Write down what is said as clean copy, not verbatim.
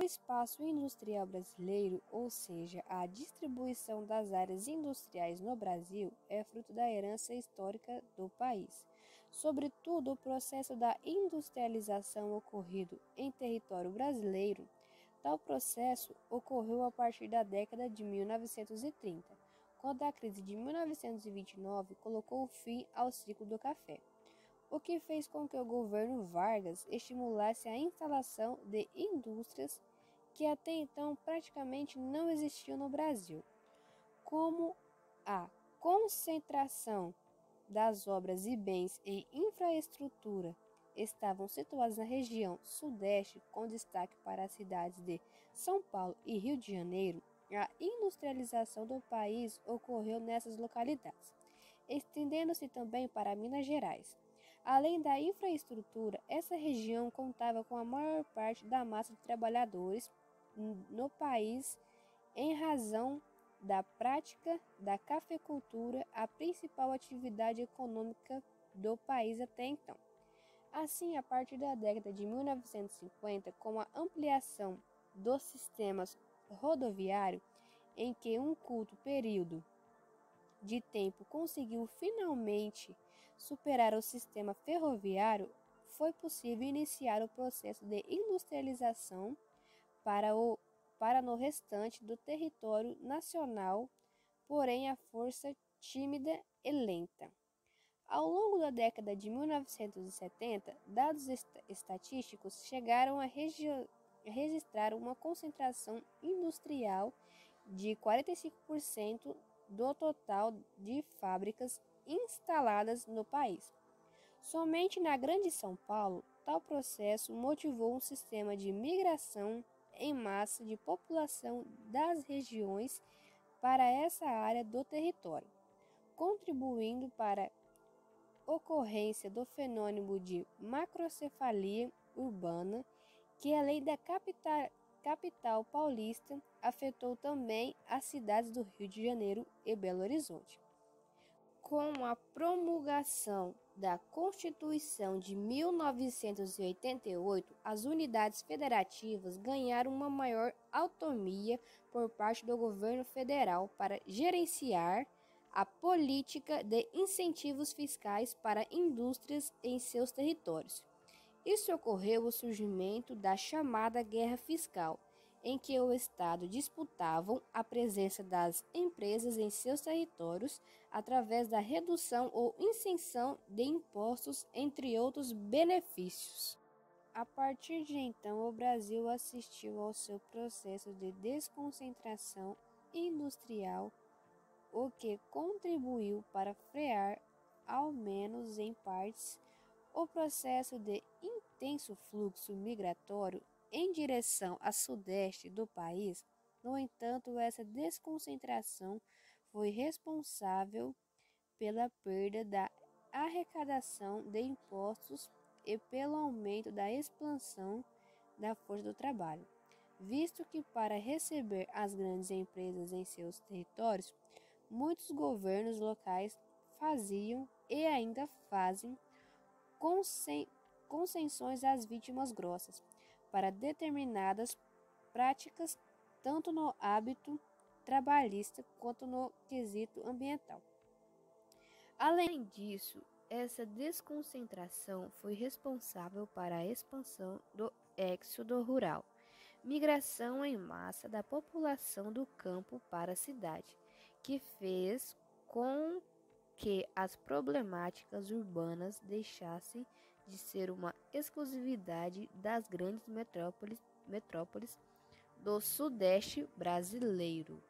O espaço industrial brasileiro, ou seja, a distribuição das áreas industriais no Brasil, é fruto da herança histórica do país. Sobretudo, o processo da industrialização ocorrido em território brasileiro. Tal processo ocorreu a partir da década de 1930, quando a crise de 1929 colocou fim ao ciclo do café, o que fez com que o governo Vargas estimulasse a instalação de indústrias que até então praticamente não existiam no Brasil, como a concentração das obras e bens em infraestrutura estavam situados na região sudeste, com destaque para as cidades de São Paulo e Rio de Janeiro. A industrialização do país ocorreu nessas localidades, estendendo-se também para Minas Gerais. Além da infraestrutura, essa região contava com a maior parte da massa de trabalhadores no país, em razão da prática da cafeicultura, a principal atividade econômica do país até então. Assim, a partir da década de 1950, com a ampliação dos sistemas rodoviários, em que um curto período de tempo conseguiu finalmente superar o sistema ferroviário, foi possível iniciar o processo de industrialização para no restante do território nacional, porém a força tímida e lenta. Ao longo da década de 1970, dados estatísticos chegaram a registrar uma concentração industrial de 45% do total de fábricas instaladas no país. Somente na Grande São Paulo, tal processo motivou um sistema de migração em massa de população das regiões para essa área do território, contribuindo para a ocorrência do fenômeno de macrocefalia urbana, que além da capital paulista, afetou também as cidades do Rio de Janeiro e Belo Horizonte. Com a promulgação da Constituição de 1988, as unidades federativas ganharam uma maior autonomia por parte do governo federal para gerenciar a política de incentivos fiscais para indústrias em seus territórios. Isso ocorreu o surgimento da chamada Guerra Fiscal, em que o Estado disputava a presença das empresas em seus territórios através da redução ou isenção de impostos, entre outros benefícios. A partir de então, o Brasil assistiu ao seu processo de desconcentração industrial, o que contribuiu para frear, ao menos em partes, o processo de intenso fluxo migratório em direção a sudeste do país. No entanto, essa desconcentração foi responsável pela perda da arrecadação de impostos e pelo aumento da expansão da força do trabalho, visto que para receber as grandes empresas em seus territórios, muitos governos locais faziam e ainda fazem concessões às vítimas grossas para determinadas práticas, tanto no âmbito trabalhista quanto no quesito ambiental. Além disso, essa desconcentração foi responsável para a expansão do êxodo rural, migração em massa da população do campo para a cidade, que fez com que as problemáticas urbanas deixassem de ser uma exclusividade das grandes metrópoles do Sudeste brasileiro.